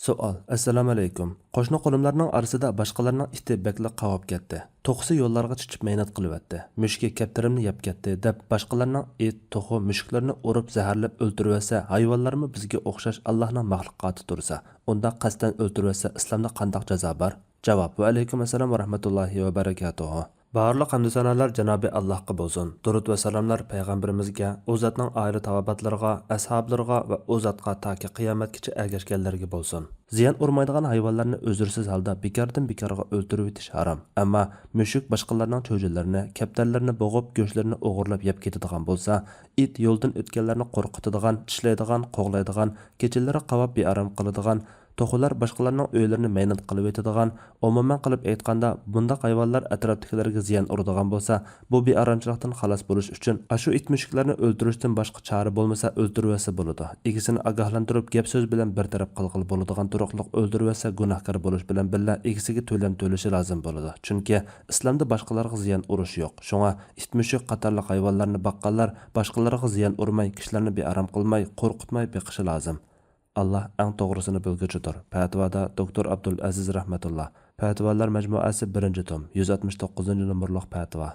Savol. Assalomu alaykum. Qo'shni qo'limlarning orasida boshqalarning iti bekli qavab ketdi. To'qsi yo'llarga chiqib mehnat qilyapti. Mushuk kaptarimni yeb ketdi deb boshqalarning it, to'xu, mushuklarni urib zaharlab o'ldirsa, hayvonlarmi bizga o'xshash Allohning maxluqoti tursa, unda qasddan o'ldirsa islomda qanday jazo bor? Javob. Va alaykum assalom va rahmatullohi va barakatuh. Barliq hamd sanolar Janobi Allohga bo'lsin. Durud va salomlar payg'ambarimizga, u zotning oila tavobatlarga, ashablariga va u zotga toki qiyomatgacha ergashganlarga bo'lsin. Ziyon urmaydigan hayvonlarni o'zursiz holda bekordan bekorga o'ldirib etish harom. Ammo mushuk boshqalarning cho'jinlarini, kaptarlarini bo'g'ib, go'shtlarini o'g'irlab yeb ketadigan bo'lsa, it yo'ldan o'tganlarni qo'rqitadigan, tishlaydigan, qo'g'laydigan, kechalari qavab bearam qiladigan, to'xular boshqalarning uylarini maynat qilib etadigan, umuman qilib aytganda, bundaq hayvonlar atrofdagilarga ziyon uradigan bo'lsa, bu bearamchilikdan xalos bo'lish uchun ashu it mushuklarni o'ldirishdan boshqa chora bo'lmasa o'ldirvasa bo'ladi. Egisini ogohlantirib, gap so'z bilan bir taraf qilg'il bo'ladigan turuqliq o'ldirvasa gunohkor bo'lish bilan birga egisiga to'lam to'lishi lozim bo'ladi. Chunki islomda boshqalarga ziyon urish yo'q. Shunga it mushuk qatorliq hayvonlarni boqqanlar boshqalarga ziyon urmay, kishilarni bearam qilmay, qo'rqitmay beqishi lozim. Allah eng to'g'risini bilguchidir. Fatvoda Doktor Abdul Aziz rahmatulloh. Fatvolar majmuasi 1-tom, 169 numurliq fatvo.